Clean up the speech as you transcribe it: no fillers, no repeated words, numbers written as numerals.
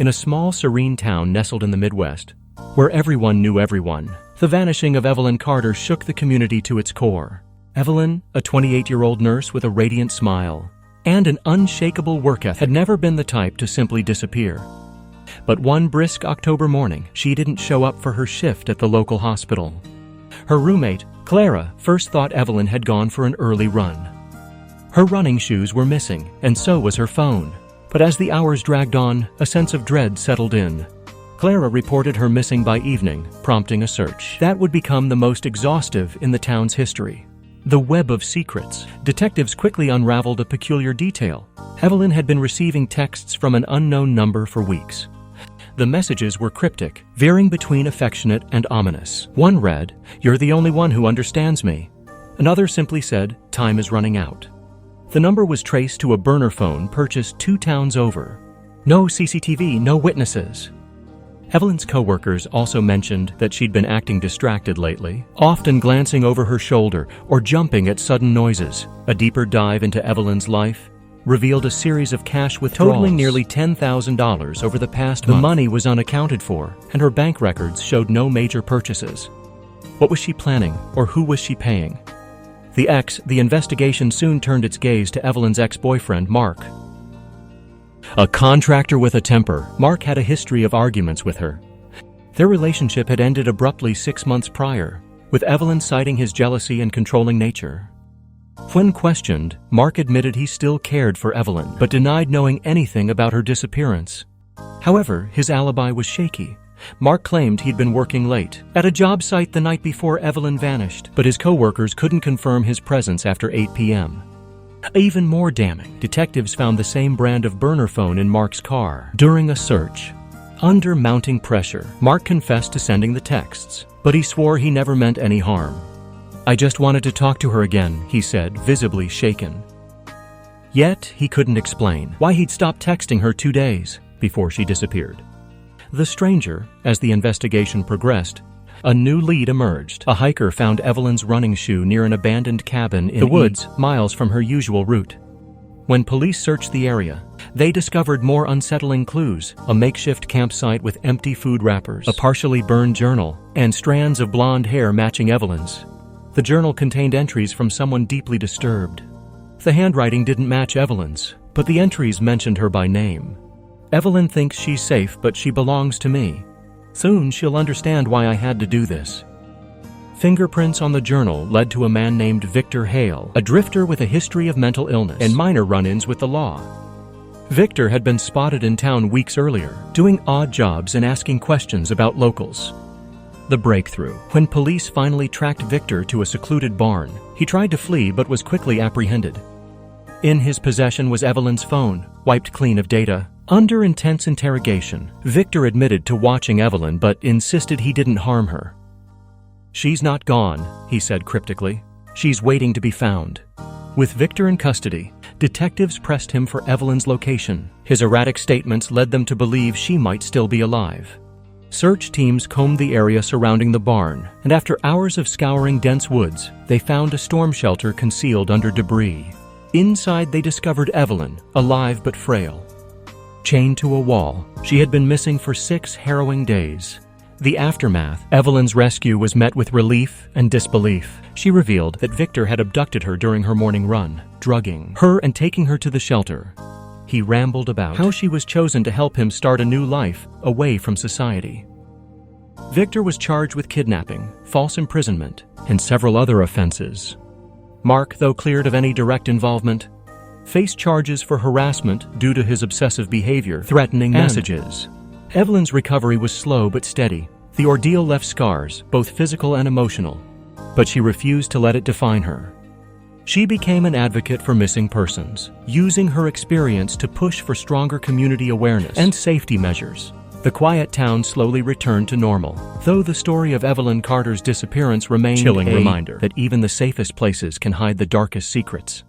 In a small, serene town nestled in the Midwest, where everyone knew everyone, the vanishing of Evelyn Carter shook the community to its core. Evelyn, a 28-year-old nurse with a radiant smile and an unshakable work ethic, had never been the type to simply disappear. But one brisk October morning, she didn't show up for her shift at the local hospital. Her roommate, Clara, first thought Evelyn had gone for an early run. Her running shoes were missing, and so was her phone. But as the hours dragged on, a sense of dread settled in. Clara reported her missing by evening, prompting a search that would become the most exhaustive in the town's history. The web of secrets. Detectives quickly unraveled a peculiar detail. Evelyn had been receiving texts from an unknown number for weeks. The messages were cryptic, veering between affectionate and ominous. One read, "You're the only one who understands me." Another simply said, "Time is running out." The number was traced to a burner phone purchased 2 towns over. No CCTV, no witnesses. Evelyn's co-workers also mentioned that she'd been acting distracted lately, often glancing over her shoulder or jumping at sudden noises. A deeper dive into Evelyn's life revealed a series of cash withdrawals totaling nearly $10,000 over the past month. The money was unaccounted for, and her bank records showed no major purchases. What was she planning, or who was she paying? The investigation soon turned its gaze to Evelyn's ex-boyfriend, Mark. A contractor with a temper, Mark had a history of arguments with her. Their relationship had ended abruptly 6 months prior, with Evelyn citing his jealousy and controlling nature. When questioned, Mark admitted he still cared for Evelyn, but denied knowing anything about her disappearance. However, his alibi was shaky. Mark claimed he'd been working late at a job site the night before Evelyn vanished, but his co-workers couldn't confirm his presence after 8 p.m. Even more damning, detectives found the same brand of burner phone in Mark's car. During a search, under mounting pressure, Mark confessed to sending the texts, but he swore he never meant any harm. "I just wanted to talk to her again," he said, visibly shaken. Yet, he couldn't explain why he'd stopped texting her 2 days before she disappeared. The stranger, as the investigation progressed, a new lead emerged. A hiker found Evelyn's running shoe near an abandoned cabin in the woods, miles from her usual route. When police searched the area, they discovered more unsettling clues: a makeshift campsite with empty food wrappers, a partially burned journal, and strands of blonde hair matching Evelyn's. The journal contained entries from someone deeply disturbed. The handwriting didn't match Evelyn's, but the entries mentioned her by name. "Evelyn thinks she's safe, but she belongs to me. Soon she'll understand why I had to do this." Fingerprints on the journal led to a man named Victor Hale, a drifter with a history of mental illness and minor run-ins with the law. Victor had been spotted in town weeks earlier, doing odd jobs and asking questions about locals. The breakthrough. When police finally tracked Victor to a secluded barn, he tried to flee but was quickly apprehended. In his possession was Evelyn's phone, wiped clean of data. Under intense interrogation, Victor admitted to watching Evelyn but insisted he didn't harm her. "She's not gone," he said cryptically. "She's waiting to be found." With Victor in custody, detectives pressed him for Evelyn's location. His erratic statements led them to believe she might still be alive. Search teams combed the area surrounding the barn, and after hours of scouring dense woods, they found a storm shelter concealed under debris. Inside, they discovered Evelyn, alive but frail. Chained to a wall, she had been missing for 6 harrowing days. The aftermath: Evelyn's rescue was met with relief and disbelief. She revealed that Victor had abducted her during her morning run, drugging her and taking her to the shelter. He rambled about how she was chosen to help him start a new life away from society. Victor was charged with kidnapping, false imprisonment, and several other offenses. Mark, though cleared of any direct involvement, faced charges for harassment due to his obsessive behavior, threatening messages. Evelyn's recovery was slow but steady. The ordeal left scars, both physical and emotional, but she refused to let it define her. She became an advocate for missing persons, using her experience to push for stronger community awareness and safety measures. The quiet town slowly returned to normal, though the story of Evelyn Carter's disappearance remained a chilling reminder that even the safest places can hide the darkest secrets.